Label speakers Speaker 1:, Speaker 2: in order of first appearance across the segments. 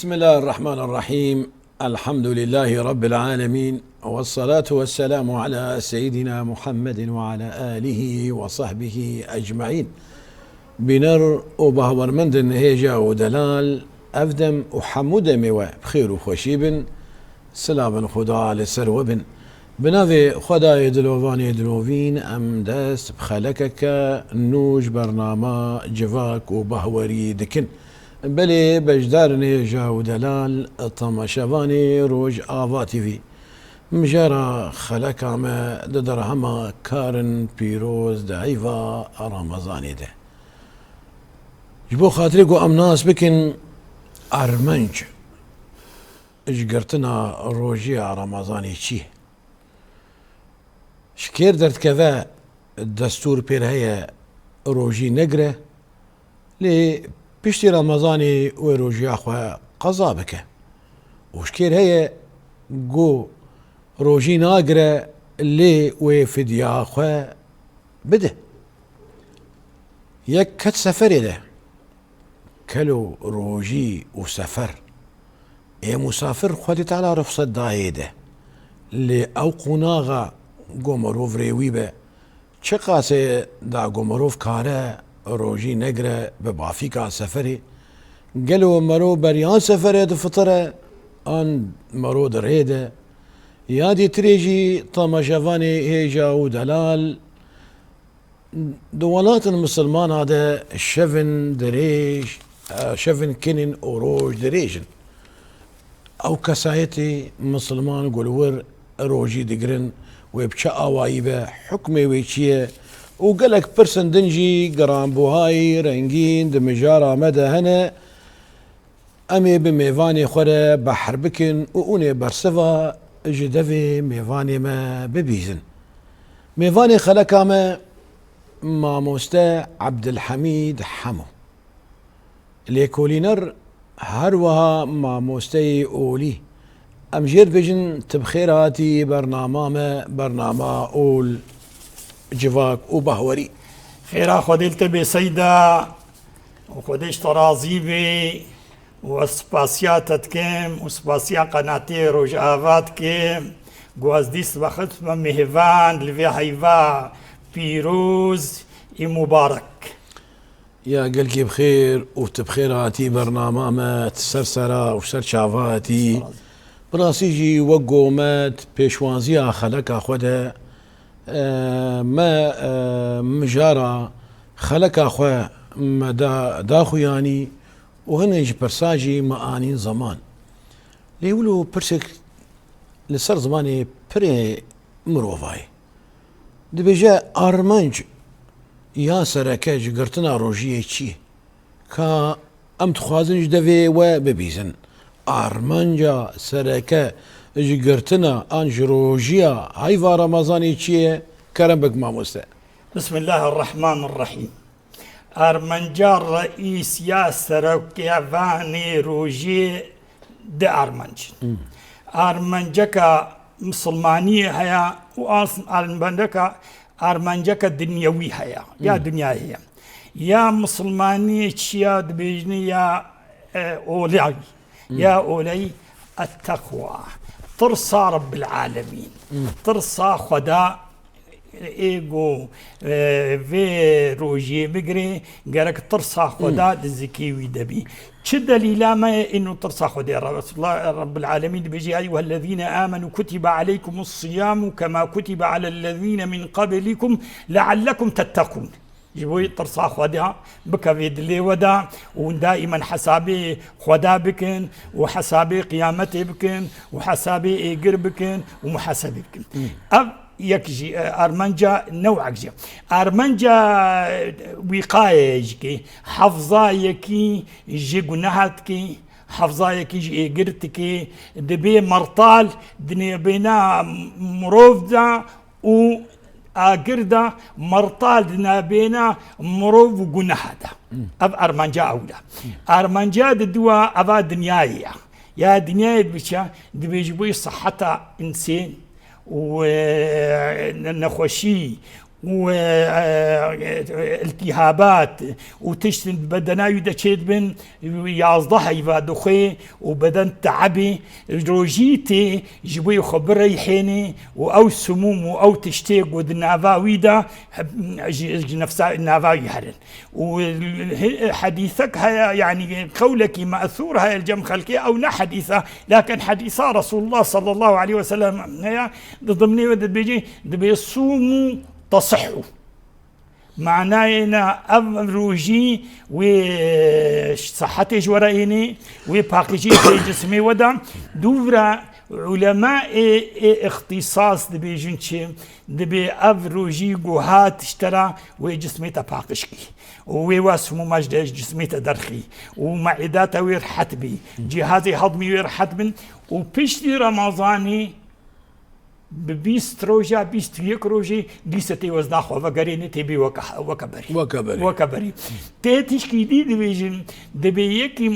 Speaker 1: بسم الله الرحمن الرحيم. الحمد لله رب العالمين، والصلاة والسلام على سيدنا محمد وعلى آله وصحبه أجمعين. بنر وبهور مندن هيجا ودلال أفدم وحمود موا بخير وخشيب سلام خدا لسر بنافي خدا يدلوفان يدلوفين أم داس بخلكك نوج برنامج جواك وبهوري دكن بلي بجدارني جاو دلال طمشواني روج آفاتي في مجرى خلك ما ددرهما كارن بيروز دعيفا رمضاني ده جبو خاطريكو ام ناس بكن ارمنج اجقرتنا روجي رمضاني چي شكير درت كذا الدستور بير هي روجي نقره لي بيشتي رمضاني وروجي اخوة قضا بك وشكير هي جو روجي ناقرة اللي وفديا اخوة بده يك كت سفر ده كلو روجي وسفر اي مسافر خودي تعالى رفصة دايده اللي او قناغا قومروف ريويبه چقاسه دا قومروف كاره روجي نقرة ببافيكا سفري قالوا مرو بريان سفره دفطره ان مرو دريده يادي تريجي طمشافاني هيجا ودلال دولات المسلمان هذا شفن دريج شفن كنن وروج دريجن او كسايتي مسلمان قولور روجي دقرن ويبشا اوايبه حكمي ويشيه وقالك برسن دنجي قران بوهاي رنجين دمجارة مدى هنا امي بميفاني خورة بحر بكن ووني برسفا جدفي ميفاني ما ببيزن ميفاني خلقا ما موستا عبد الحميد حمو ليكولينر هروها ما موستي اولي امجير بجن تبخيراتي برنامج اول جواك وبهوري
Speaker 2: خيرا خودلت بي سيدا وخودش ترازي بي وسباسياتت كم وسباسيا قناتي روجافات كم قوازديس بخط مهفان لفي حيفا بيروز مبارك
Speaker 1: يا قلقي بخير وتبخيراتي برنامج تسرسرا وسر شافاتي براسيجي وقومات بيشوانزيا خلقا خودا ما مجارة خلق اخوة ما داخو يعني وهنج برساجي ما انين زمان ليولو برسك لسر زماني بري مروفاي دبجا ارمنج يا سركاج قرتنا روجيه چي كا ام تخوازنج دفي وببيزن ارمنجا سركا جگرتنا انج روجيا هايفا رمضاني چيه كرم بك ماموستا.
Speaker 2: بسم الله الرحمن الرحيم. ارمنجار رئيس ياسر وكيفاني روجي دي ارمنج ارمنجكا مسلمانية هيا وارمنجكا ارمنجكا دنيوي هيا يا دنيا هي يا مسلمانية تشيا دبيجني يا اولي يا اولي التقوى ترصى رب العالمين ترصى خدا ايجو في روجي بقري قالك ترصى خدا الزكي ويدبي شو دليل ما انه ترصى خدا رب العالمين بيجي ايها الذين امنوا كتب عليكم الصيام كما كتب على الذين من قبلكم لعلكم تتقون جبوي ترصى خدا بك في دلي ودا ودائما حسابي خدا بكن وحسابي قيامتي بكن وحسابي ايجر بكن ومحاسبي بكن يكجي ارمنجا نوعك جي ارمنجا وقايه يجي حفظا يكي يجي جناحتكي حفظا يكي يجي ايجرتكي دبي مرطال دنيا بينا مروفدا و اقردا مرطال دنا بينا مروف وقناحدا اب ارمنجا اولا ارمنجا دوا ابا دنيايا يا دنياي بيشا دبي جبوي صحتها انسان ونخوشي والتهابات وتشتن بدنا يدشيد بن يازضها يفادخي وبدن تعبي روجيتي جبوي خبر ريحيني او سموم او تشتيق ودنافا ويدا نفسها النافا يحرن وحديثك هيا يعني قولك مأثور هاي الجم خلقي او لا حديثة لكن حديثة رسول الله صلى الله عليه وسلم هي ضمني ودد بيجي بيصوموا تصحوا معناه أمروجي وصحتي جوريني وباقيجي في جسمي ودا دورا علماء اختصاص دبي جنشي دبي أفروجي جوهات اشترى وجسمي تباقشكي وواسمو مجدش جسمي تدرخي ومعداته ويرحت بي جهازي هضمي ويرحت بن وبشتي رمضاني ببيست روجا بيست يك روجي ديستي وزناخو وقريني تبي وكبري تيتش كيدي دبيجن دبي يكي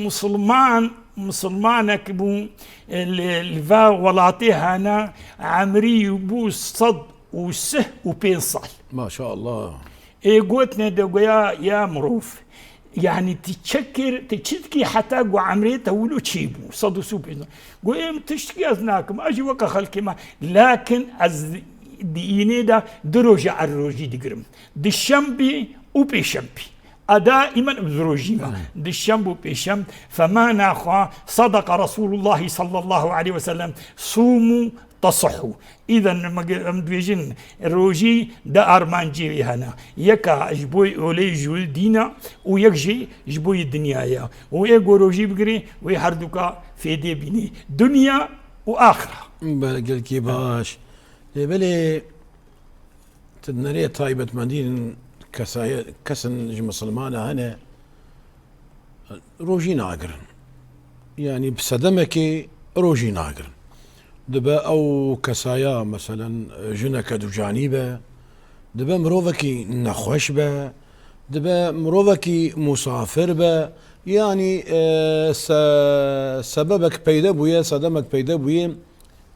Speaker 2: مسلمانك بو الفا ولاتي هنا عمري بو صد وسه وبين صال
Speaker 1: ما شاء الله
Speaker 2: ايه قوتنا دقويا يا مروف يعني تشتكي حتى قو عمري تولو تشيبو صدو سوبينا قو ايه تشتكي ازناكم اجي وكا خلقي ما لكن از ديني دا دروجة الروجي دقرم دي الشمبي وبيشمبي دائما بزروجي دي الشمب وبيشمب فما ناخوا صدق رسول الله صلى الله عليه وسلم صوموا تصحوا اذا مدويجن الروجي دا ارمانجي هنا يكا جبوي اولي جول دينا ويكجي جبوي الدنيا ويقو روجي بقري ويحردوكا في دي بيني دنيا واخره
Speaker 1: بالك باش بلي تدنري طيبة مدين كسن مسلمانة هنا روجي ناقرن يعني بصدمك روجي ناقرن دبا او كسايا مثلا جنك دو جانبه دبا مروفكي نخوش به دبا مروفكي مسافر به يعني سببك بيدا بويا صدمك بيدا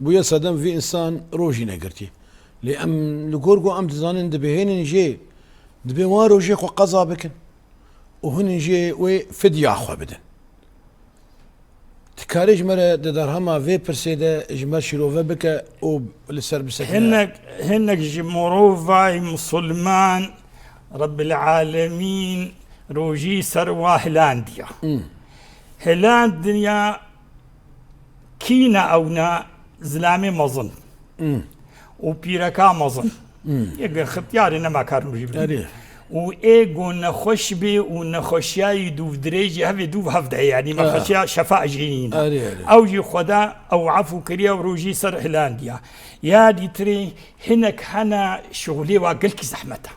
Speaker 1: بويا صدم في انسان روجي نقرتي لأم لقورقو ام تزانن دبا هين نجي دبا ما روجي خو قضا بكن وهن نجي وفديا خو بدن تكاريج مرة درهما في برسيدة جمال شيروفا بك او لسر بسكنة
Speaker 2: هنك جمروفا مسلمان رب العالمين روجي سروا هلانديا هلانديا كينا اونا زلامي مظن وبيركا مظن يقى ختياري نما كان روجي و ايجو نخش بي ونخشياي دوف دريجي هفي دوف هفده يعني ما خشيا شفاء جينين او جي خدا او عفو كريا وروجي سر هلانديا يا دي تري هنك هنا شغلي وقلك زحمته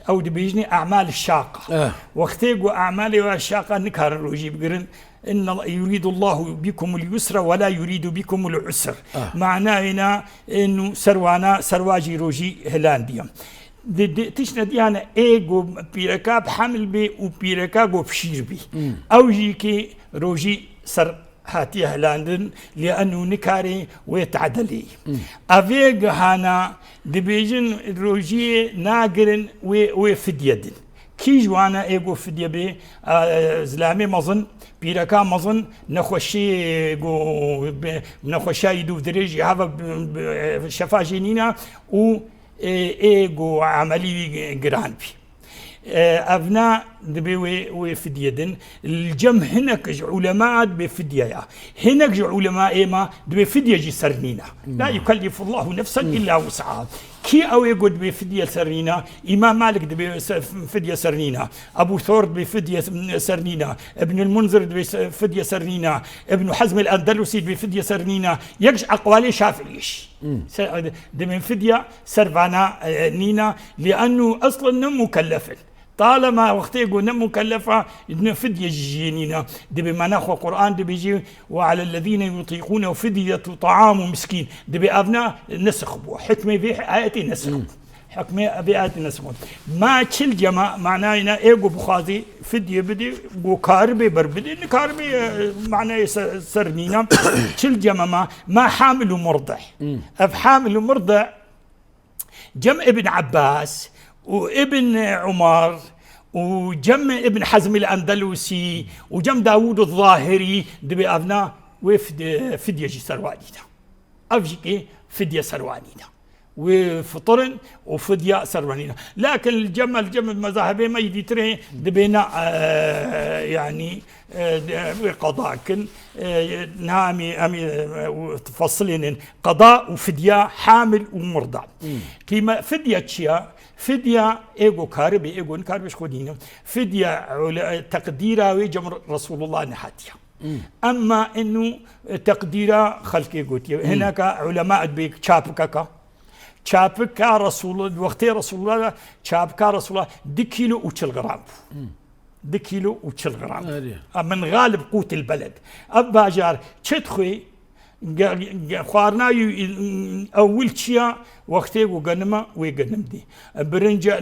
Speaker 2: او دي بيجني اعمال الشاقه وقتيجو اعمالي الشاقه نكار روجي بقرن ان يريد الله بكم اليسر ولا يريد بكم العسر معناه هنا انه سرواجي روجي هلانديا تشنا ديانا ايجو بيركا بحمل بي وبيركا جو بشير بي او جيكي روجي سر هاتي هلاندن لانه نكاري ويتعدلي افيج هانا دبيجن روجي ناقرن وفديدن كي جوانا ايجو فديا بي زلامي مظن بيركا مظن نخوشي جو نخوشاي دوف دريجي هذا شفا جنينا و ايجو عملي جران بي ابناء دبي وفديدن الجم هناك علماء بفديا هناك علماء ايما دبي فديا جي سرنينا لا يكلف الله نفسا الا وسعها كي او يقول بفديا سرنينا امام مالك دبي فديا سرنينا ابو ثور بفديا سرنينا ابن المنذر بفديا سرنينا ابن حزم الاندلسي بفديا سرنينا يجش اقوالي شافعيش دمن فديا سرفانا نينا لانه اصلا مكلف طالما وقت يقول مكلفة فدية جينينا دبي ما ناخذ قرآن دبي يجي وعلى الذين يطيقونه فدية طعام مسكين دبي أبناء نسخ حكمة في آياتي نسخ حكمة بآياتي نسخ ما تشل جماعة معناه إن إيجو بخازي فدية بدي وكاربي بربدي كاربي معناه سرنينا تشل جماعة ما حامل مرضع أف حامل مرضع جمع ابن عباس وابن عمر وجم ابن حزم الأندلسي وجم داوود الظاهري دبي أبنا فدية سروانينا أفجيك فدية سروانينا وفطرن وفدية سروانينا لكن الجمع المذاهبي ما يديتري دبينا يعني قضاء كن نامي تفصلين قضاء وفدية حامل ومرضع كيما فدية تشيا فدية إيجو كاربي إيجو نكاربش خدينا فدية تقديرها ويجمر رسول الله نحاتيها أما إنه تقديرها خلق يقول هناك علماء بيك شابكا رسول الله وقت رسول الله شابكا رسول الله 2 كيلو و4 غرام 2 كيلو و4 غرام من غالب قوت البلد أبا جار تشتخي خوارنا أول شيء وقتي وجنما ويجنم دي برنجة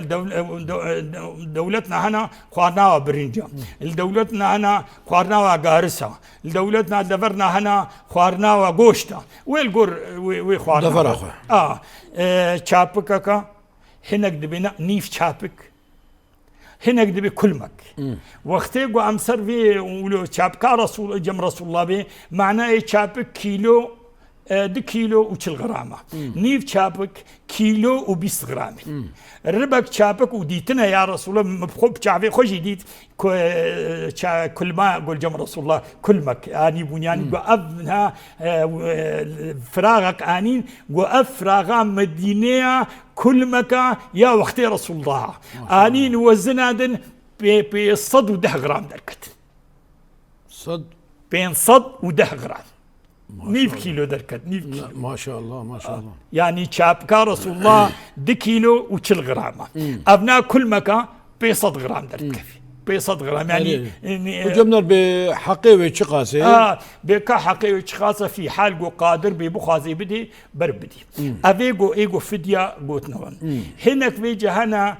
Speaker 2: دولتنا هنا خوارنا برنجة دولتنا هنا خوارنا وقارسة دولتنا دفرنا هنا خوارنا وقوشتا ويلقر وخوارنا
Speaker 1: دفر
Speaker 2: شابكك هناك دبنا نيف شابك هناك دبي كلمك وقتي قو أمسر في ولو شابكا رسول جم رسول الله به معناه شابك كيلو 2 كيلو و4 غرامة نيف شابك كيلو و20 غرامة ربك شابك وديتنا يا رسول الله مبخوب شعبي خوش يديت كل ما قول جم رسول الله كلمك اني بنياني وقفنا فراغك انين وافراغا مدينه كلمك يا وقت رسول الله انين وزنادن بصد و10 غرام دركت
Speaker 1: صد
Speaker 2: بين صد و10 غرام 100 كيلو دركت 100 كيلو
Speaker 1: ما شاء الله ما شاء الله
Speaker 2: يعني شابكا رسول الله 2 كيلو و4 غرامة أبناء كل مكان بيصد غرام دركت بيصد غرام يعني
Speaker 1: وجبنا بحقيوي شقاسة
Speaker 2: بكا حقيوي شقاسة في حال جو قادر ببخازي بدي بربدي أفيجو إيجو فدية قوتنون هناك بيجي هنا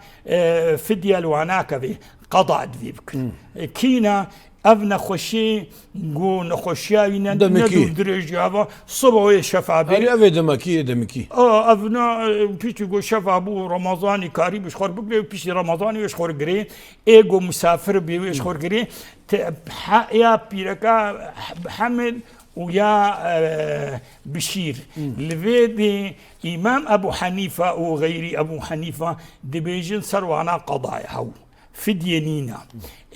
Speaker 2: فدية لواناك بي قضاء دفيبك كينا أبنا خشي جو نخشينا ندو درجة هذا صبوا شفابي
Speaker 1: هل أبي دمكي
Speaker 2: أبنا بيجي جو شفابو رمضاني كاري بيشخور بقري بيجي رمضاني بيشخور قري إيجو مسافر بيشخور قري يا بيركا حمد ويا بشير لفيدي إمام أبو حنيفة وغيري أبو حنيفة دبيجن سروانا قضايا فدينينا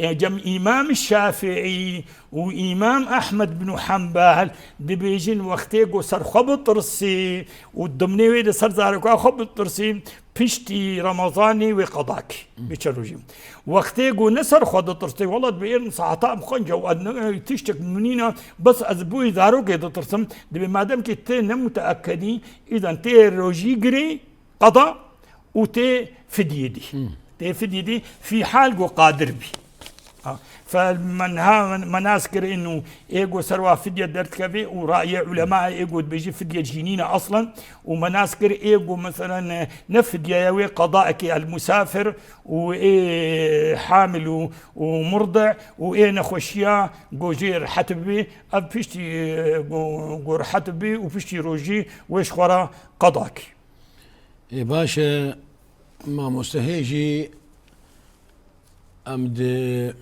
Speaker 2: جم إمام الشافعي وإمام أحمد بن حنبل دبيجن وقتيجو سر خبط رسي والضمني ويد سر زاركوا خبط رسي بيشتي رمضاني وقضاك بيشروجي وقتيجو نسر خبط رسي والله بيرن ساعتا مخنجة وأن تشتك منينا بس أزبوي زاروك يد ترسم دبي ما دام كتير متأكدين إذا تي روجي جري قضاء وتي فديدي تفدي دي في حال جو قادر بي فمناسكر انه ايجو سروا فدية درت كفي ورأي علماء ايجو بيجي فدية جنينة اصلا ومناسكر ايجو مثلا نفدية يوي قضائك المسافر وايه حامل ومرضع وايه نخشيا جو جير حتبي بيشتي جو حتبي وبيشتي روجي ويش خورا قضاك
Speaker 1: يا باشا ما مستهيجي أمد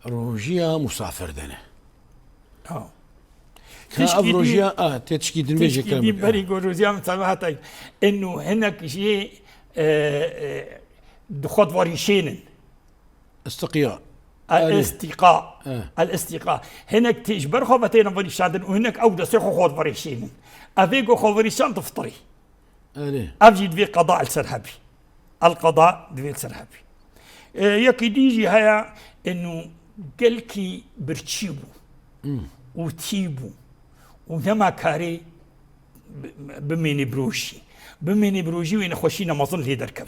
Speaker 1: روجيا مسافر دنا روجيا تشكي دمجي كلام
Speaker 2: تشكي بري روجيا مسافر إنه هناك شيء دخوت وريشين
Speaker 1: استقياء
Speaker 2: الاستقاء هناك تجبر خوفتين وريشان وهناك أودة سيخو خود وريشين أفيقو خود وريشان تفطري أفجد في قضاء السرحبي القضاء في السرحبي يكيديجي هيا إنه قلكي برتشيبو وتيبو ونما كاري بميني بروشي وين خوشينا مظن هي دركب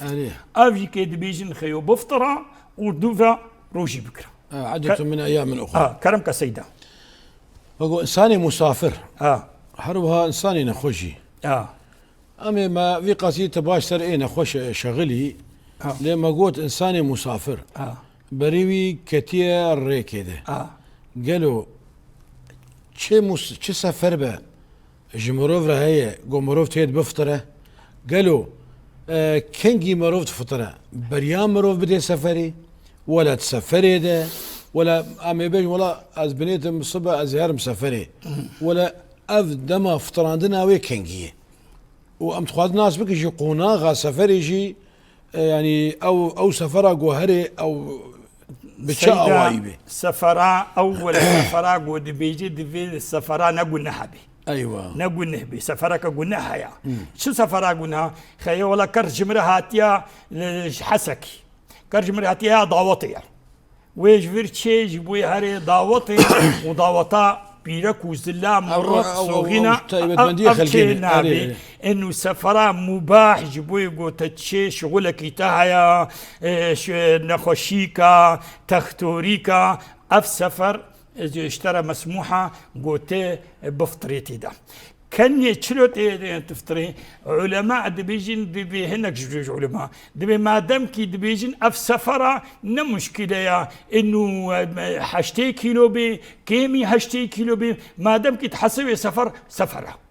Speaker 2: أفجي كيد بيجن خيو بفطرة ودوفا روشي بكرة
Speaker 1: عدة من أيام أخرى
Speaker 2: كرم كسيدة
Speaker 1: فقو إنساني مسافر حروها إنساني نخوشي أمي ما في قصيدة باشتر إيه نخوش شغلي لما قلت إنساني مسافر بريوي كتير ري كده قالوا چه سفر به جمروف هي قمروف تيد بفطره قالوا كنجي مروف فترة بريام مروف بدي سفري ولا تسفري ده ولا أمي بيج ولا از بنيت مصبة أزهار مسافري ولا أف دما فتراندنا وي كنجي وأم تخوض ناس بك يجي قوناغا سفر يجي يعني أو سفرة جوهري أو بتشاء وايبي
Speaker 2: سفرة أول سفرة قد بيجي دفي السفرة نقول نحبي
Speaker 1: أيوة
Speaker 2: نقول نحبي سفرك قلنا هيا شو سفرة قلنا خيا ولا كرج مرهاتيا حسكي كرج مرهاتيا ضاوطيا ويش فيرتشي جبوي هري ضاوطي وضاوطا بيرك وزلا مرات صوغينا نابي انه سفرة مباح جبوي قوتتشي شغلك تاهيا نخوشيكا تختوريكا اف سفر اشترى مسموحة قوتي بفطريتي ده كان يشلوت تفطري علماء دبيجين دبي هناك جوج علماء دبي ما دام كي دبيجين اف سفرة مشكلة يا انه حشتي كيلو بي كيمي حشتي كيلو بي ما دام كي تحسبي سفرة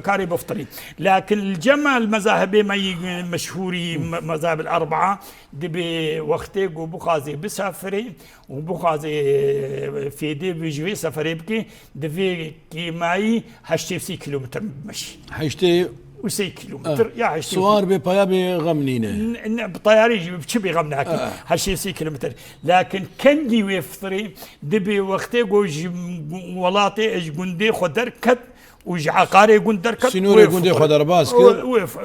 Speaker 2: كاري بفطري لكن الجمع المذاهبي ما مشهوري مذاهب الأربعة دبي وقتي بخازي بسافري وبخازي في دي بيجي سفري بكي دبي كيماي حشتي 6 كيلومتر مشي
Speaker 1: حشتي
Speaker 2: و6 كيلومتر يا حشتي
Speaker 1: سوار بطيا بغمنينه
Speaker 2: بطياري بتشبي غمناك حشتي 6 كيلومتر لكن كان دي ويفطري دبي وقتي ولاتي اج جندي خدر كت وجع قاري قندر كت
Speaker 1: سنوري قندي خدر باس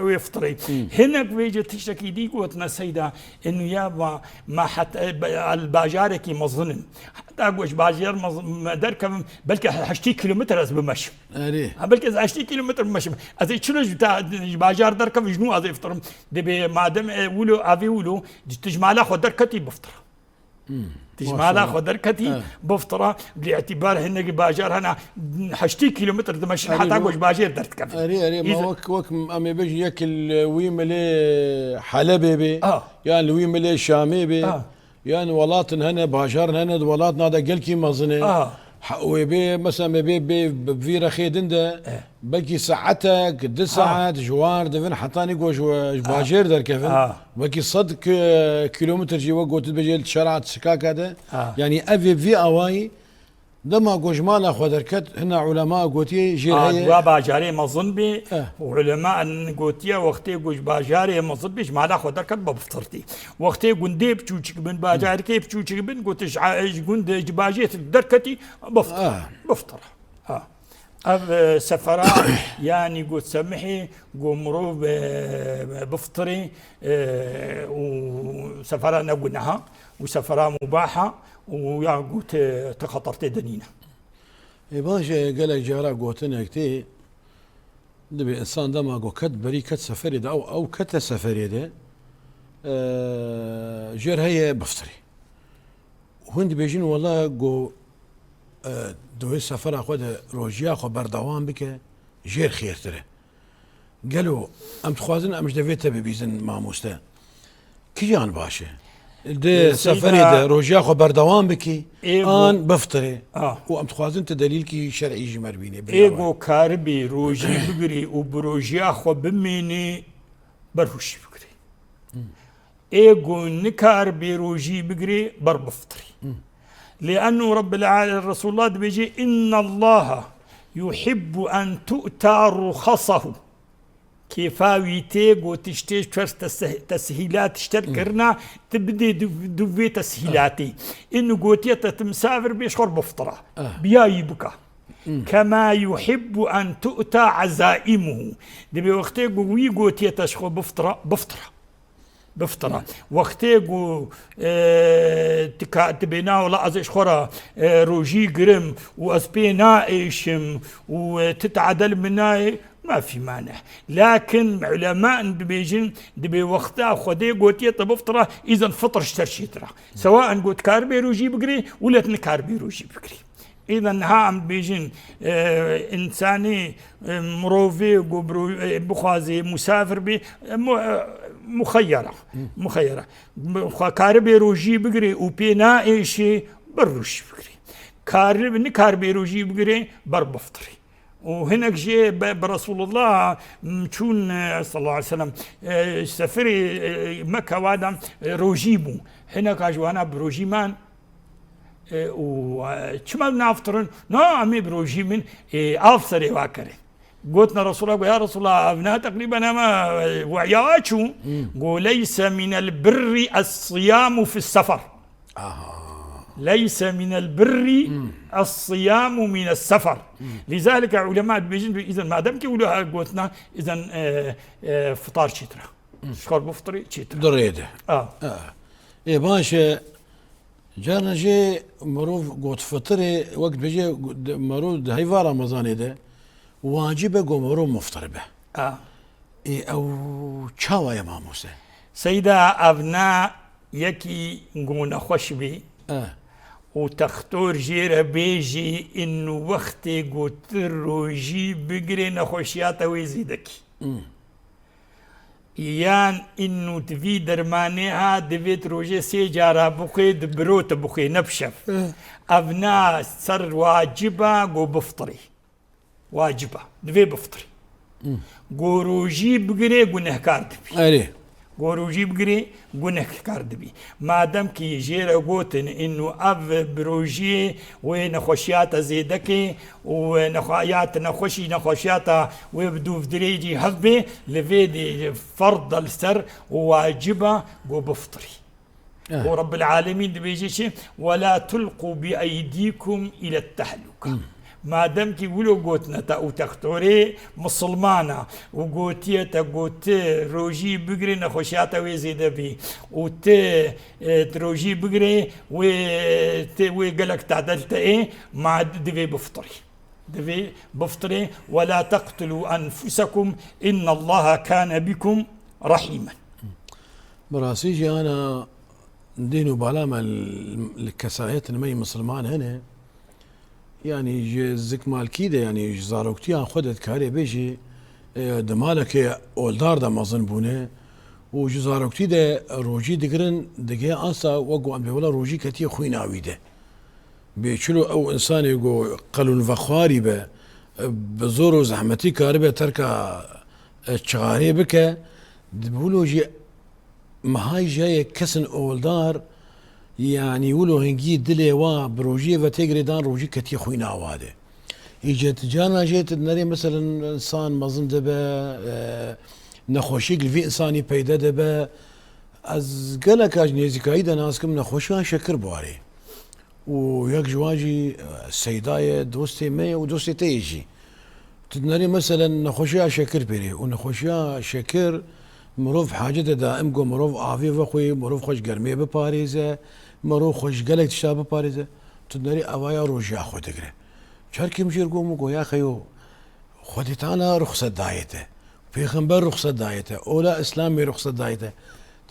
Speaker 2: ويفطري هنا بيجي تشتكي دي قوتنا سيدا انه يا ما حتى الباجاركي مظلم حتى اقوش باجار دركم بلكي حشتي كيلومتر از بمشي بلكي حشتي كيلومتر بمشي از شنو باجار دركم شنو از يفطر دبي مادام ولو افي ولو تجمع خدر كتي بفطر تجمع خدر كتي بفطرة باعتبار هنك باجار هنا حشتي كيلومتر دمشق حتى اقوش باجار درت كفي
Speaker 1: اري ما وك امي بيجي ياكل ويملي حلبي بي يعني ويملي شامي بي يعني ولاتن هنا باجار هنا ولاتنا هذا قال كي مازنه ويبي مثلا بي رخي دنده بلكي ساعتك 9 ساعات جوار دفن حطاني قوش باجير در كيفن بلكي صدق كيلومتر جوا قوت بجيل شرعت سكاك هذا يعني افي في اواي لما قوش مالا خدركت هنا علماء قوتي جير هي
Speaker 2: باجاري مظن بي وعلماء قوتيه وقتي قوش باجاري مظن بيش مالا خدركت بفطرتي وقتي قندي بتشوشك بن باجاري كيف بتشوشك بن قوتش قند باجيت دركتي بفطر سفرة يعني قلت سمحي قمرو بفطري وسفرة نقولناها وسفرة مباحة ويا قلت تخطرت دنينا
Speaker 1: باشا قال لك جارا قوتنا كتي دبي انسان دما قو كت بري كت سفري ده او كت سفري ده جير هي بفطري وهند بيجين والله قو دوي سفر خود روجيا خو بردوام بك جير خير ترى قالوا ام تخوازن ام دفيت ببيزن ماموستا كيان باشا دي سفري ده روجيا خو بردوام بك ان بفطري وام تخوازن تدليل كي شرعي جمر بيني
Speaker 2: ايغو كاربي روجي بغري وبروجيا خو بميني بروش بغري ايغو نكار بروجي بغري بر بفطري لأنه رب العالمين رسول الله بيجي إن الله يحب أن تؤتى رخصه كيفاوي تيغو تشتي تسهيلات تشتركرنا تبدي دوفي تسهيلاتي إنه قوتيتا تمسافر بيشخر بفطرة بياي بكا كما يحب أن تؤتى عزائمه دبي وقتي قوي قوتيتا شخر بفطرة وقتيقو تبينا ولا أزيش خورا روجي قرم وأسبينا إيشم وتتعدل مناي ما في مانع لكن علماء بيجن دبي وقتها خدي قوتي بفطرة إذا فطر اشترشيترا سواء قوت كاربي روجي بقري ولا تنكاربي روجي بقري إذا هام بيجن إنساني مروفي بخازي مسافر بي مخيرة كاربي روجي بقري وبينا إيشي بروش بقري كاربي روجي بقري بر بفطري وهناك جي برسول الله مشون صلى الله عليه وسلم سفري مكة وادم روجيبو هناك اجوانا بروجيمان وشما بنافطرن امي بروجيمن افسري واكري قلتنا رسول الله يا رسول الله ابناء تقريبا ما وعياتشو قول ليس من البر الصيام في السفر ليس من البر الصيام من السفر لذلك علماء بيجن اذا ما دام كيقولوا قلتنا اذا فطار شترة شكر بفطري شترة
Speaker 1: دريده ايه باشا جانا جي مروف قوت فطري وقت بيجي مرود هيفا رمضان ده واجبه قو مرو مفطر به ايه او تشاوا يا ماموسه
Speaker 2: سيدا ابناء يكي قونا خوش بي وتختور جيرة بيجي انه وقتي قوت روجي بقري نخوشياته ويزيدك يان انه تفي درمانيها دفيت روجي سيجارة بخي دبروت بخي نبشف ابناء سر واجبة قو بفطري واجبة دفي بفطري قو روجي بقري قو نهكار دبي قوروجي بقري قنك كاردبي ما دام كي جيرا قوتن انه بروجي ونخوشيات زيدكي ونخويات نخوشيات ويبدو في دريجي هذبي لفيدي فرض السر وواجبة قو بفطري ورب العالمين بيجي ولا تلقوا بأيديكم إلى التهلكة ما دام كي يقولوا قوتنا تا وتختوري مسلمانة وقوتية تا قوت روجي بقري نخوشياتا ويزيد بي وت روجي بقري وقالك تعدلت ايه ما دفي بفطري ولا تقتلوا أنفسكم إن الله كان بكم رحيما
Speaker 1: براسيجي أنا دينو بالاما الكسايات المي مسلمان هنا يعني زك مالكيده يعني زاروكتيان خدت كاري بيجي دمالك اولدار دا مازن بونه و زاروكتي ده روجي دقرن دقي انسا وقو ام ولا روجي كتي خويناوي ده بيشلو او انسان يقو قلون فخاري به بزور زحمتي كاربه تركا تشغاري بك بيقولوا جي ما هاي جاي كسن اولدار يعني يقولوا هنجي دلي وا بروجي وتجري دان روجي كتي خوينا واده يجت جانا جيت نري مثلا انسان مظن دبا نخوشي في انساني بيدا دبا از قالك اجنيزي كايدا ناسكم نخوشان شكر بواري وياك جواجي السيدايه دوستي مي ودوستي تيجي تدنري مثلا نخوشي شكر بيري ونخوشي شكر مروف حاجه دائم قو مروف عافيه وخوي مروف خوش قرميه بباريزه مروف خوش قلق تشابه باريزه تدنري اوايا روجي اخو دقره شاركي مشير قومو يا خيو خدت انا رخصه دايته بيغمبر رخصه دايته اولا اسلامي رخصه دايته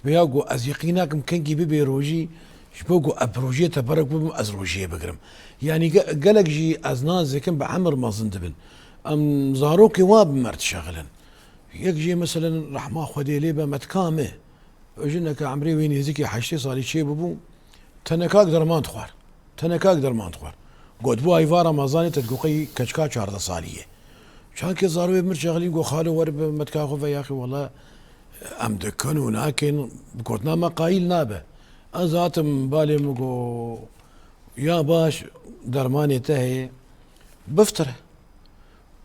Speaker 1: تبياقو از يقيناك ممكن جيبي بروجي شبوقو ابروجي تبرك بم از روجي بقرم يعني قلق جي از ناس زكن بعمر ما زندبن ام زاروكي واب مرت شغلا يجي مثلا راح ما خدي ليبه متكامه اجنك عمري وين يزكي حشتي صار شي ببو تنك اقدر ما تخوار تنك اقدر ما تخوار قد بو ايفار رمضان تدقوقي كشكا شهر صاليه كان كي صاروا يمر شغالين قو خالو ورب متكاخو يا اخي والله ام دكنوا لكن قلنا ما قايل نابه ازات بالي مقو يا باش درماني تهي بفتره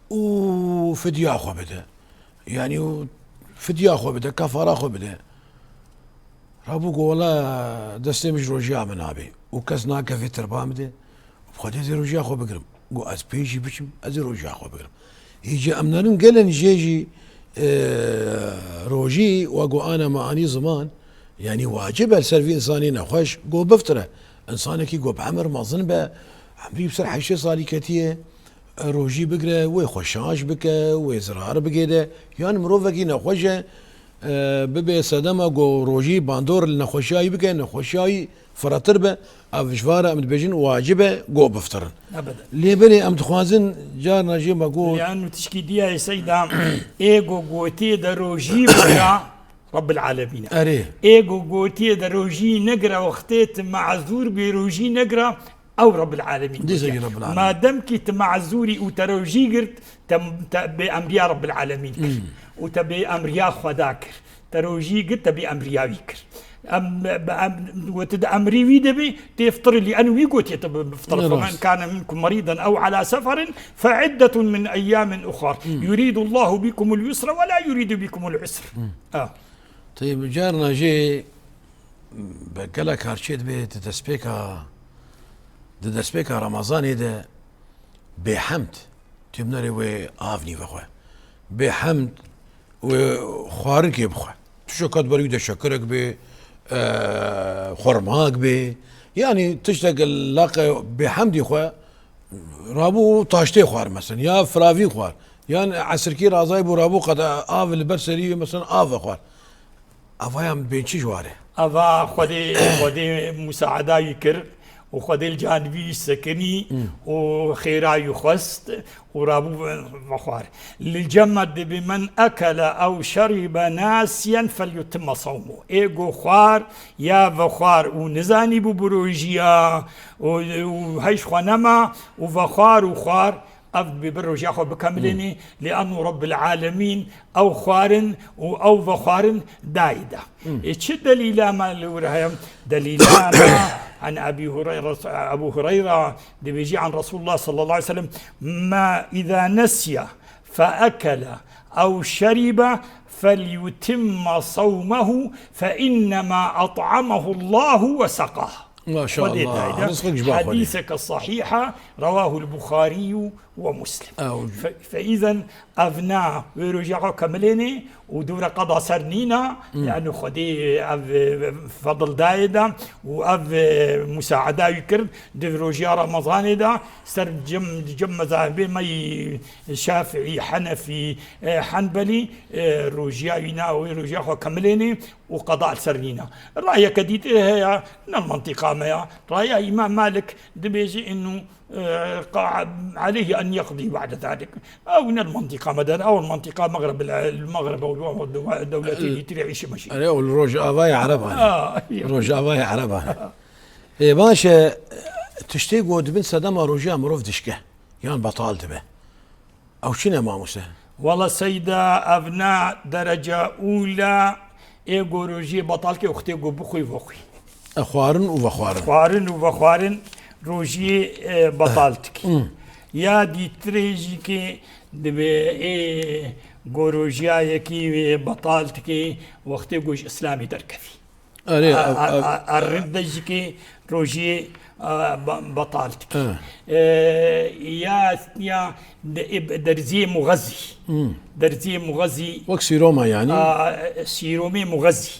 Speaker 1: وفديا اخو بدا يعني فديا اخو بدا كفاره اخو بدا رابو والله دستي مش رجع من ابي وكسنا كفي تربامده وخدي زي رجع اخو بقرم قو از بيجي بشم از رجع اخو بقرم يجي امنان قالن جيجي روجي وقو انا ما اني زمان يعني واجب السلفي انساني نخوش قو بفتره انسانك قو بعمر ما ظن به عمري بسر حشي صالي كتيه روجي بقرا ويخشاش بك ويزرار بقيده يعني مروفكي نخوشه ببي سدما قو روجي باندور النخوشاي بك نخوشاي فراتربه افشفاره ام بيجن واجبه قو بفترن
Speaker 2: ابدا
Speaker 1: لي بني ام تخوازن جارنا جي ما قول
Speaker 2: لانه تشكيديا يا سيدام ايجو قوتي دروجي بقرا رب العالمين
Speaker 1: اريه
Speaker 2: ايجو قوتي دروجي نقرا وقتيت معذور بروجي نقرا او رب العالمين
Speaker 1: دي زي رب العالمين.
Speaker 2: ما دمك تمعزوري وتروجي قرت بأمريا رب العالمين وتبي أمريا خداكر تروجي قرت بأمريا ويكر وتد أمري ويدبي تفطر اللي أنا ويقوت يتفطر فمن كان منكم مريضا أو على سفر فعدة من أيام أخرى يريد الله بكم اليسر ولا يريد بكم العسر.
Speaker 1: طيب جارنا جي بقلك هرشيت بيت تسبيكا رمضان ده بحمد تمنري وآفني فخوة بحمد وخوارن كي بخوة تشكر بريد شكرك ب خرماك ب يعني تشتغل اللاقة بحمد يخوة رابو طاشتي خوار مثلا يا فرافي خوار يعني عسركي رازايب ورابو قد آف البرسري مثلا آف خوار أفايام بينشي جواره
Speaker 2: أفا خدي مساعدة يكر وخدي الجانبي سكني وخيرا يخست ورابو فخوار للجمد بمن أكل أو شرب ناسيا فليتم صومه إيجو خوار يا فخوار ونزاني ببروجيا وهيش خنما وفخوار وخوار أفد ببروج ياخذ بكملني لأنه رب العالمين أو خوارن أو فخوارن دايدة. إيش الدليل ما اللي دليلنا عن أبو هريرة بيجي عن رسول الله صلى الله عليه وسلم ما إذا نسي فأكل أو شرب فليتم صومه فإنما أطعمه الله وسقاه.
Speaker 1: ما شاء الله.
Speaker 2: حديثك الصحيحة رواه البخاري ومسلم. فإذا أفنا ويرجعوا كمليني ودورة قضاء سرنينا لأنه خدي فضل دايدا وأف مساعدة يكرد دروجيا رمضان دا سر جم مذاهبي مي شافعي حنفي حنبلي روجيا ينا ويرجعوا كمليني وقضاء سرنينا. رأي كديد هي المنطقة ما رأي إمام مالك دبيجي إنه عليه أن يقضي بعد ذلك أو من المنطقة مدن أو المنطقة المغرب أو الدولة اللي تعيش ماشي.
Speaker 1: أنا أقول روجافاي عربها. روجافاي عربها. إيه باشا تشتيقوا دبن صدام روجا مروف دشكه يعني بطال تبه أو شنو ما موسى.
Speaker 2: والله سيدة أبناء درجة أولى إيجو روجي بطالك أختي بخوي وخوي.
Speaker 1: أخوارن وفخوارن.
Speaker 2: خوارن وفخوارن روجي بطالتك. يا دي تريجي كي دبي غوروجيا كي بطالتك وقت جوش اسلامي دركفي الردج كي روجي بطالتك يا درزي مغزي درزي مغزي
Speaker 1: وقت سيروما يعني
Speaker 2: سيرومي مغزي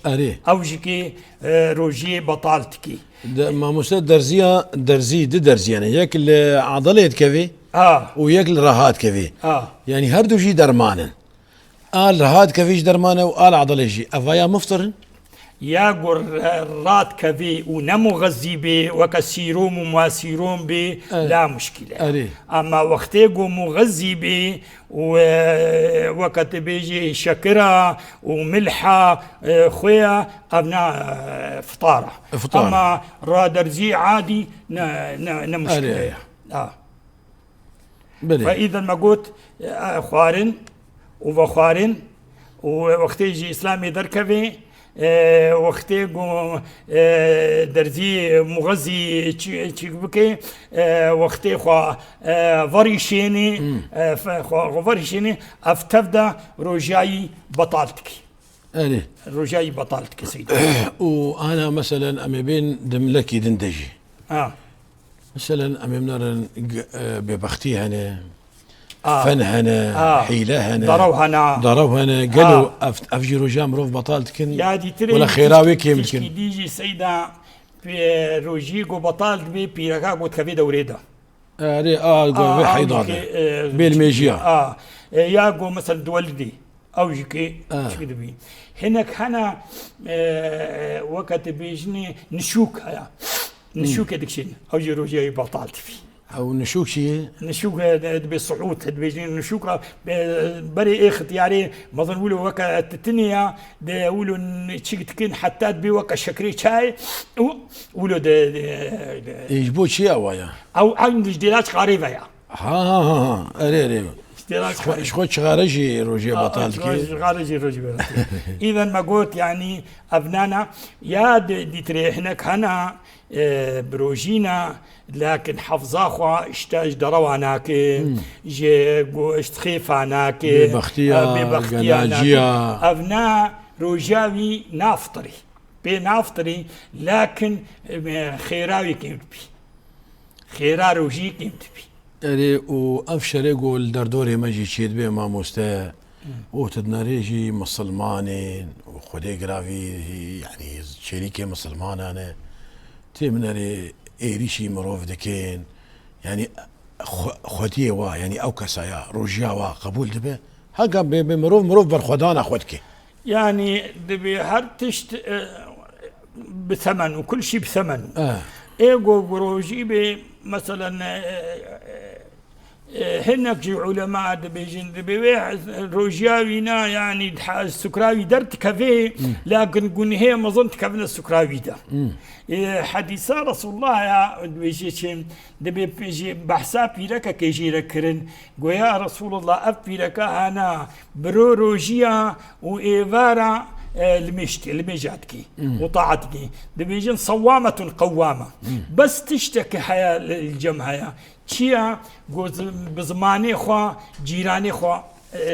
Speaker 2: اوجكي روجي بطالتك
Speaker 1: ما مسد درزي درزي يعني ياكل عضلة كذي وياكل رهات كذي يعني هردو جي درمانن آل رهات كذيش درمانه وآل عضلة جي أفايا مفطرن
Speaker 2: يا رات كذي ونمو غزي بي وكسيروم وما سيروم بي لا مشكلة أما وقتيقو مغزي بي وقت بيجي شكرة وملحة خويا أبناء فطارة أما رادرزي عادي نمشكلة فإذا ما قلت خوارن وفخوارن ووقت يجي إسلامي دركبي وقتی درزی مغزی چیکبکی وقتی خوا وریشینی افتفدا رجای بطالتکی رجای بطالتکی سيدي.
Speaker 1: وأنا مثلا أمي بين دملكي دندجي مثلا أمي منرن ببختي هنا فنهنا حيلهنا ضروهنا قالوا أفجي رجاء مروف بطالتكن ولا خيراوي كي يمكن
Speaker 2: ديجي سيدا في روجيكو بطالت بي بيركا قلت كفي دوريدا
Speaker 1: قول حيضان بالميجيا
Speaker 2: ياقو مثلا دولدي أو جيكي شكد بي هناك هنا وقت بيجني نشوك هيا نشوك دكشين أو جي روجيا بطالت فيه
Speaker 1: او نشوك شيء
Speaker 2: نشوك بصعود بيجي نشوك بري اختياري ما ظنولو وكا التنيا ده ولو تشيك تكين حتى بي وكا شكري شاي ولو ده
Speaker 1: يجبو شيء اويا
Speaker 2: او عند جديلات قريبه يا
Speaker 1: ها اري شخوت شغارجي روجي بطالكي
Speaker 2: شغارجي روجي بطالكي اذا ما قلت يعني ابنانا يا دي تريحنك هنا بروجينا لكن حفظاخوا اشتاج درواناك جي اشتخيفاناك
Speaker 1: ببختيا
Speaker 2: ابناء روجاوي نافطري بنافطري لكن خيراوي كيمتبي خيرا روجي كيمتبي
Speaker 1: اري و افشر يقول دردوري ماجي تشيد به ما مستا وتدناريجي مسلمانين وخدي قرافي يعني شريكي مسلمان انا تمنري ايريشي مروف دكين يعني خديه وا يعني او كسايا روجيا وا قبول دبه هكا بمروف برخدانا خدكي
Speaker 2: يعني دبي هرتشت بثمن وكل شيء بثمن ايجو بروجي مثلا هناك جي علماء دبيجين دبي روجياوينا يعني السكراوي درت كافي لكن قلنا هي ما ظنت كافنا السكراوي ده حديث رسول الله يا دبيجي دبي بيجي بحساب بيركا كيجي ركرن قويا رسول الله أبيركا أنا برو روجيا وإيفارا المجاتكي وطاعتكي دبيجين صوامة قوامة بس تشتكي حياة الجمعية شيا جوز بزماني خوا جيراني خوا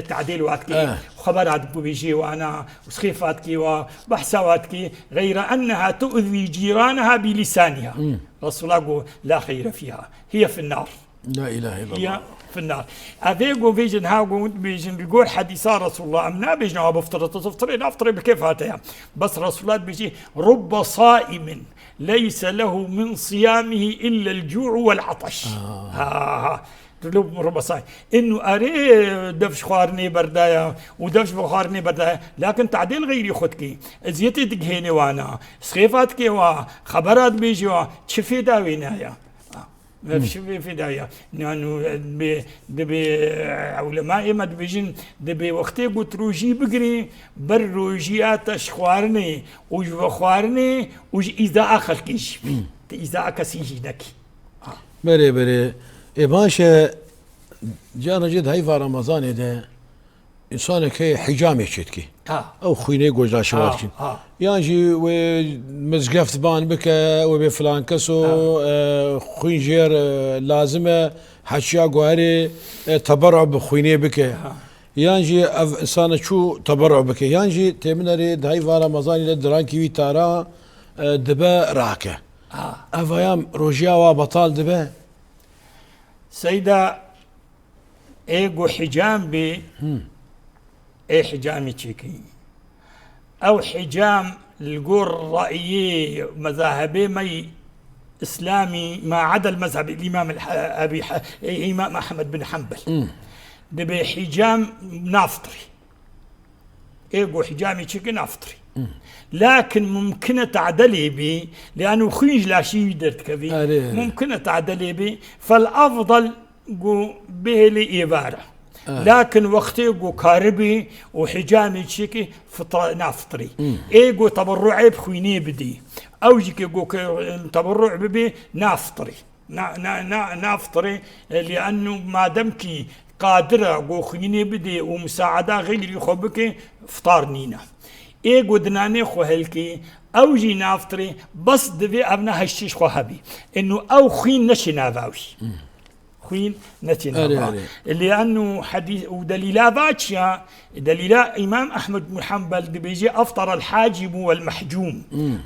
Speaker 2: تعديل واتكي خبرات بيجي وانا وسخيفاتكي وبحثواتكي غير انها تؤذي جيرانها بلسانها رسول الله قال لا خير فيها هي في النار
Speaker 1: لا اله الا الله
Speaker 2: هي في النار أذيقوا فيجن هاقوا بيجن بيقول حديث رسول الله أمنا بيجن بفطر بكيف هاتها بس رسول الله بيجي رب صائم ليس له من صيامه إلا الجوع والعطش رب صائم إنه أري دفش خوارني بردايا ودفش بخارني بردايا لكن تعديل غيري خدكي زيتي دقهيني وانا سخيفاتكي وخبرات بيجي وشفي داوينايا ما في داعي لانه دبي علماء ما دبيجين دبي وقتي قلت روجي بقري بر روجيات شخوارني وجوخوارني وج اذا اخر كيش اذا كسيجي نكي
Speaker 1: بري باشا جانا جد هاي رمضان ده انسان كي حجامي شتكي او خويني جوجا شواركين يعني ومزقفت بان بك وبفلان كسو خوين جير لازمه حشيا قواري تبرع بخويني بك يعني انسان شو تبرع بك يعني تمنري داي رمضان لدران كيوي تارا دبا راكه افيام روجيا وبطال دبا
Speaker 2: سيدا ايجو حجام بي ايه حجامي تشيكي او حجام القور رأيي مذاهبي مي اسلامي ما عدا المذهب الامام امام احمد بن حنبل دبي حجام نافطري ايجو حجامي تشيكي نافطري لكن ممكن تعدلي بي لانه خيج لا شيء درت كبي ممكن تعدلي بي فالافضل قو به لي إبارة لكن وقتي قو كاربي وحجامي تشيكي نافطري ايقو تبرعي بخويني بدي او جيكي قو تبرع ببي نافطري نافطري لانه ما دمكي قادرة قو خويني بدي ومساعدة غير يخبكي فطارنينا ايقو دناني خو هلكي او جي نافطري بس دبي ابنا هشتيش خو هبي انه او خوين نشي نافاوش خوين نتنا لأنه حديث ودليلا باتشا دليلا إمام أحمد بن حنبل بيجي أفطر الحاجم والمحجوم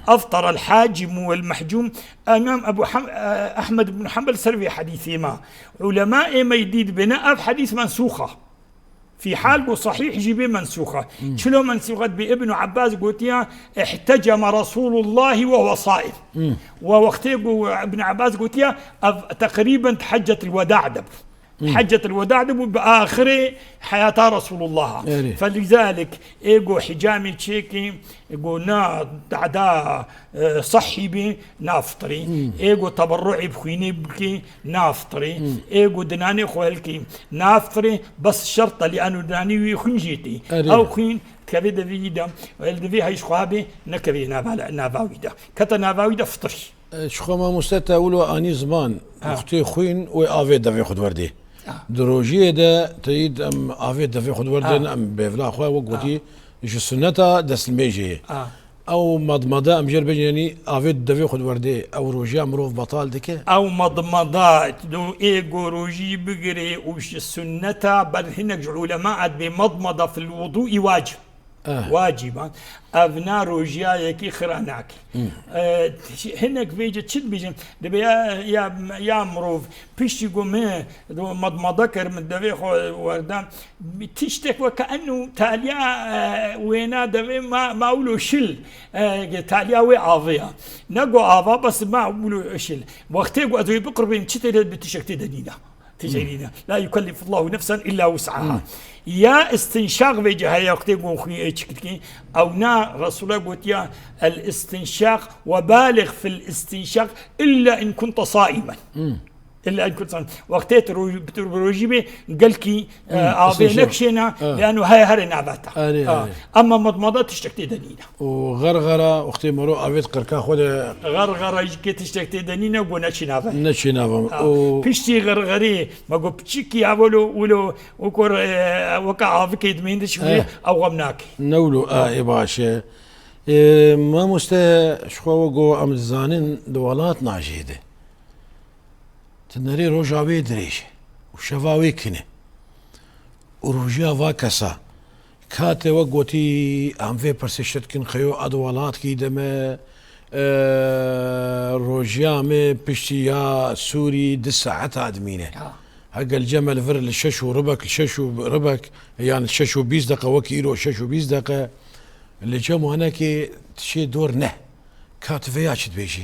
Speaker 2: أفطر الحاجم والمحجوم إمام أحمد بن حنبل سربي حديثي ما علماء ما يديد بناء حديث منسوخة في حال صحيح جيبه منسوخة شلو منسوخة بابن عباس قلت يا احتجم رسول الله وهو صائم ووقتي ابن عباس قلت يا تقريبا حجة الوداع دب حجة الوداع دبو بآخر حياة رسول الله.
Speaker 1: يعني.
Speaker 2: فلذلك إيجو حجامي تشيكي إيجو نا دعدا صحي بي نافطري إيجو تبرعي بخويني بكي نافطري إيجو دناني خوالكي نافطري بس شرطة لأنه دناني ويخنجيتي أو خوين كبي دفيدا والدفي هايش خوابي نكبي نافاويدا كتا نافاويدا فطري
Speaker 1: شخو ما مستتا ولو اني زمان اختي خوين و افي دافي خد وردي دروجيه ده تريد ام افي دافي خد وردي ام بفلا خو وقتي جو سنتا دس الميجي او مضمضه ام جرب يعني افي دافي خد وردي او روجي امروف بطال ديك
Speaker 2: او مضمضه دو ايجو روجي بقري وش السنه بل هناك علماء بمضمضه في الوضوء واجب واجبا ابنا روجيا يكي خراناك هناك فيجا تشد بيجن دبي يا مروف بيش يقوم مضمضكر من دبي وردان تشتك وكانه تاليا وينا دبي ما اولو شل تاليا وي افيا نقو افا بس ما اولو شل وقتي قعدوا بقربين تشتي بتشكتي دنينا تجرينا لا يكلف الله نفسا الا وسعها يا استنشاق في جهه يقتقون خوي او نا رسول الله قلت يا الاستنشاق وبالغ في الاستنشاق الا ان كنت صائما الا ان كنت صائما وقتيت بروجيبي قال كي نكشنا لانه هاي هرنا باتا اما مضمضه تشتكتي دنينا
Speaker 1: وغرغره اختي مرو افيت قركا خد
Speaker 2: غرغره كي تشتكتي دنينا ونشينافا بيشتي غرغري ما قو بتشيكي ولو وكور وقع فيك دمين شويه او غمناك
Speaker 1: نولو اي باشا ما مستا شخو جو ام زانين دولات ناجيده تنري روجاوي دريش وشفاوي كنه وروجا فاكسا كاتي وقوتي ام في برسيشت كن خيو ادوالات كي دم روجيا مي بشتيا سوري 9 ساعات ادمينه حق الجمل فر الشش وربك الشش وربك يعني الشش 20 دقيقه وكيلو الشش 20 دقيقه اللي جمو هناك شي دور نه كاتفياش بيجي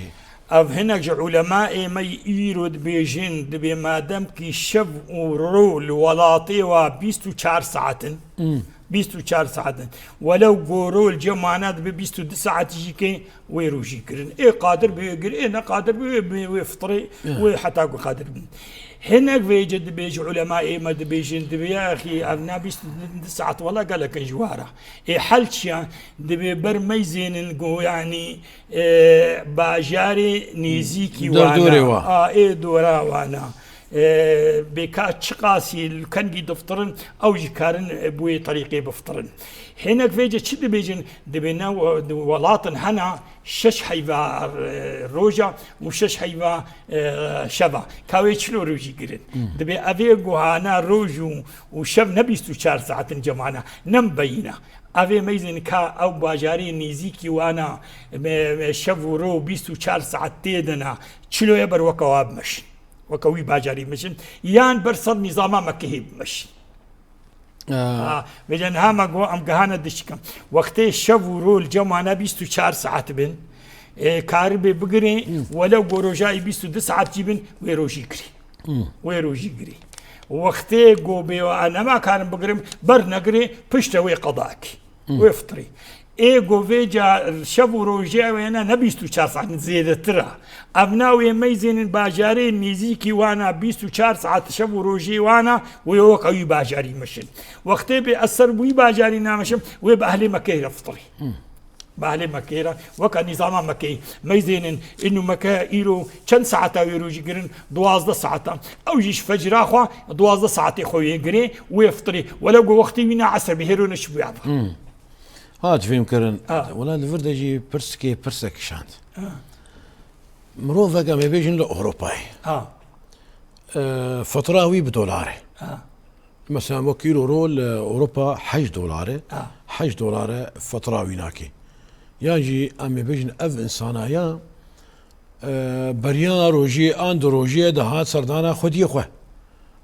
Speaker 2: أو هناك علماء ما يرد بيجين دبي ما دام كي شب ورول ولاطي و 24 ساعة 24 ساعة ولو قورول جمعنا دبي 22 ساعة تجيكي ويروجي كرن إيه قادر بيقر إيه قادر بيفطري وحتى قادر هناك بيجد بيج علماء ما دبيجين دبي يا اخي ابنا بيش ساعات والله قال لك جواره اي حلشيا دبي برميزين نقول يعني باجاري نيزيكي وانا اي دورا وانا بكات شقاسي كان يدفترن او يكارن بوي طريقي بفطرن هناك فيجا تشد بيجن دبينا ولاطن هنا شش حيبا روجا وشش حيبا شبا كاوي شلو روجي قرن دبي افيقو هانا روجو وشب نبيستو 4 ساعات جمعنا نمبينا افي ميزن كا او باجاري نيزيكي وانا شب رو 24 ساعات تيدنا شلو يبر وكواب مش وكوي باجاري مشن يان برصد نظام مكهيب مش بجن هما جو ام جهانا دشكم وقت الشب ورول جمعنا 24 ساعات بن كاربي بقري ولو جوروجاي 22 ساعات جبن ويروجي قري وقت جو بيو انا ما كان بقرم برنقري بشتوي قضاك ويفطري ايجو فيجا شبو روجا وانا نبيستو 4 ساعات زيادة ترى ابناوي ميزين باجاري نيزيكي وانا 24 ساعات شبو روجي وانا ويوقعي باجاري مشن وقت بيأثر بوي باجاري نامشم ويبأهلي مكيرة فطري بأهلي مكيرة وكان نظام مكي ميزين انه مكا ايرو كم ساعة ويروجي قرن 12 ساعة او جيش فجر اخوا 12 ساعة خوي يقري ويفطري ولو وقتي وينا عصر بهيرو نشبو يعطى
Speaker 1: هات فيلم كرن ولا الفرد يجي برسكي برسك شانت مروفا قام يبيجن لأوروباي فتراوي بدولار مثلا وكيلو رول أوروبا $1 $1 فتراوي ناكي يجي أم يبيجن أف إنسانايا بريان روجي أند روجي دهات سردانا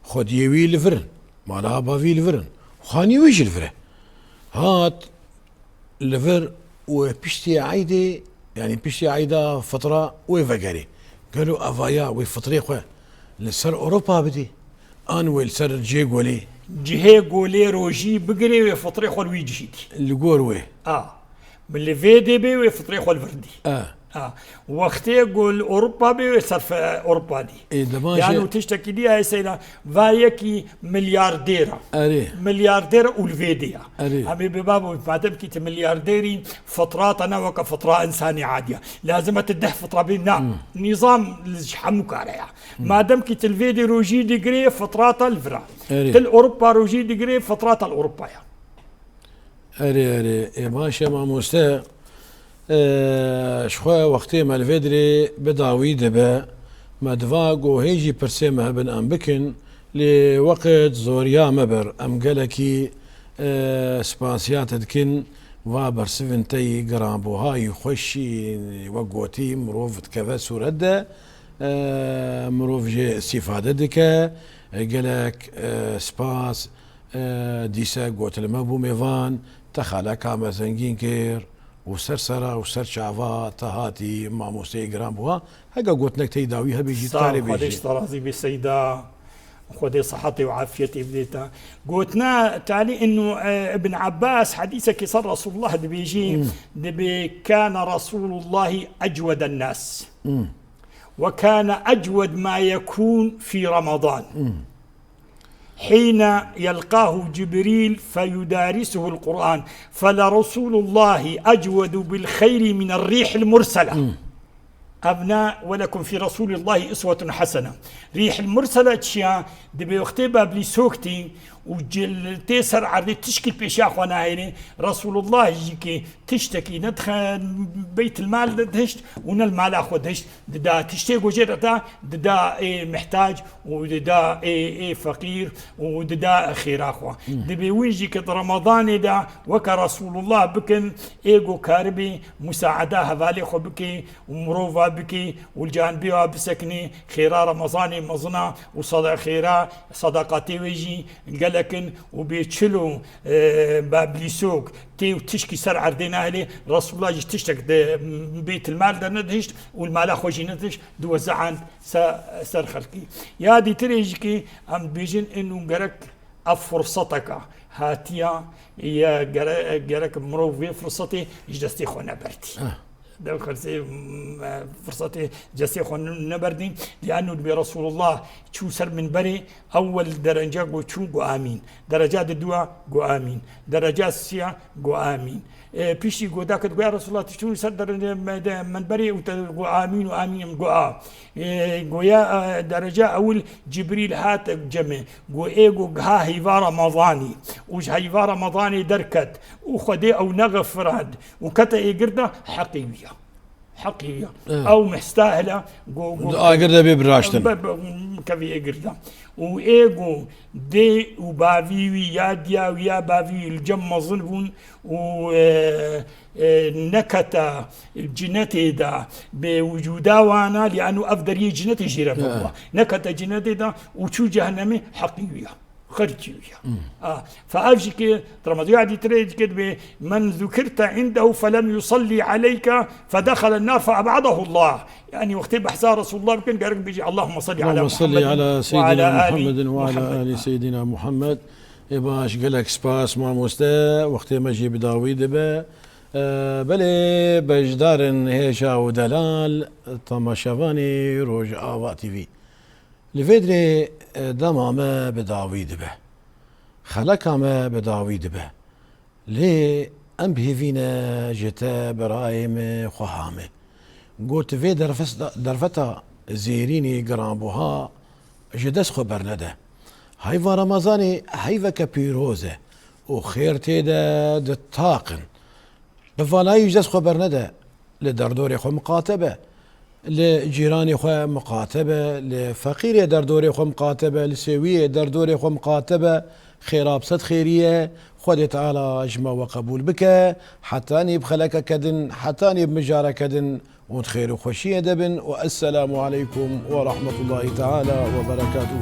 Speaker 1: خدي وي لفرن مالها بافي لفرن خاني ويش الفرن هات لفر وبشتي عيدي يعني بشتي عيدا فترة ويفقري قالوا افايا ويفطري خو لسر اوروبا بدي انويل سر جي قولي
Speaker 2: جهه قولي روجي بقري وفطري خول ويجيدي
Speaker 1: اللي قوروي
Speaker 2: من اللي فيدي بي وفطري خول فردي وقتی يقول أوروبا بيصرف أوروبا دي
Speaker 1: إيه
Speaker 2: يعني تشتكي دي هاي سينا فايكي مليارديرة مليارديرة والفيديا أبي ببابو ما تبكي مليارديري فطراتنا وكفطرة إنسانية عادية لازم تده فطرة بينا نظام حموك عليها ما دمك الفيدي روجي ديجري فطرات الفرا تل أوروبا روجي ديجري فطرات الأوروبا
Speaker 1: أري ماشي ما مستوى شخوا وقتی مالفيدري بداوي دبا ما دفاقو هيجي برسيمها بن ام بكن لوقت زوريا مبر ام قالكي سباسيات دكن وابر سفنتي قرابو هاي خوشي وقوتي مروف تكفى سورده مروف جي استفادة دكا قالك سباس ديسا قوت المبو ميفان تخالا كاما زنجين كير وسرسرة وسر شعفا تهاتي مع موسى جرام بوا هكا قلت لك تيداويها بيجي تاري بيجي
Speaker 2: خديش طرازي بالسيدة خدي صحتي وعافيتي بديتا قلتنا تالي انه ابن عباس حديثك صار رسول الله بيجي دبي كان رسول الله اجود الناس وكان اجود ما يكون في رمضان حين يلقاه جبريل فيدارسه القرآن فلرسول الله أجود بالخير من الريح المرسلة أبناء ولكم في رسول الله أسوة حسنة ريح المرسلة تشيا دبي وقتها بلي سوكتي وجل تيسر عرضي تشكي بيشا خوانا هيني رسول الله يجيكي تشتكي ندخل بيت المال دهشت ونا المال اخو دهشت دا تشتكي وجرتا دا محتاج ودا فقير ودا خير اخو دبي ويجيك رمضان دا وكرسول الله بكن ايجو كاربي مساعدة هذالي خو بكي ومروفا بكي والجانبي بسكني خيرا رمضاني مظنا وصدق خيرا صدقاتي ويجي لكن وبيتشلوا بابليسوك تي وتشكي سر عردنا عليه رسول الله تشتك بيت المال ده ندهشت والمال اخوجي ندهش دوزعان سر خلقي يا دي تريجكي ام بيجن انه جرك فرصتك هاتيا يا جرك مروف في فرصتي جدستي خونا برتي ده خلصي فرصتي جسي خون نبردين لأنه برسول الله شو سر من بري أول درجة جو شو جو آمين درجات الدعاء جو آمين درجات السيا جو آمين بيشي جو داك جو رسول الله تشون سر درجة من بري وتجو آمين وآمين جو يا درجة أول جبريل هات جمع جو إيجو ها هيفا رمضاني وش هيفا رمضاني دركت وخدي أو نغفراد وكتا إيجردا حقيقية أو مستاهلة جو
Speaker 1: أجردا ببراشتن
Speaker 2: كفي إيجردا وإيجو دي وبافيوي يا ديا ويا بافيوي الجمع ظنبون و نكتا الجنتي دا بوجودا وانا لأنه أفضل جنتي جيرا الله نكتا جنتي دا وشو جهنمي حقيقية خرجية فأفجك رمضان عادي تريد كده من ذكرت عنده فلم يصلي عليك فدخل النار فأبعده الله يعني وقت بحثا رسول الله يمكن قال بيجي اللهم صل على
Speaker 1: محمد على سيدنا محمد وعلى آل سيدنا محمد باش قالك سباس مع مستا وقت ما جي بداوي دبا بلي بجدارن هيشا ودلال طماشافاني روج آوا تي في لفيدري دمامه بداوي دبه خلقامه بداوي دبه لي ام بهيفينا جتا برايم خهامه قلت في درفتا زيريني قرابوها جدس خبر نده هايفا رمضاني هايفا كبيروزه وخير تيدا دتاقن بفالاي جدس خبر نده لدردوري خو مقاتبه لجيراني خو مقاتبه لفقير دردوري خو مقاتبه لسويه دردوري خو مقاتبه خيراب صد خيريه خذ تعالى اجمع وقبول بك حتاني بخلك كدن حتاني بمجارة كدن وخير وخشيه دبن والسلام عليكم ورحمه الله تعالى وبركاته.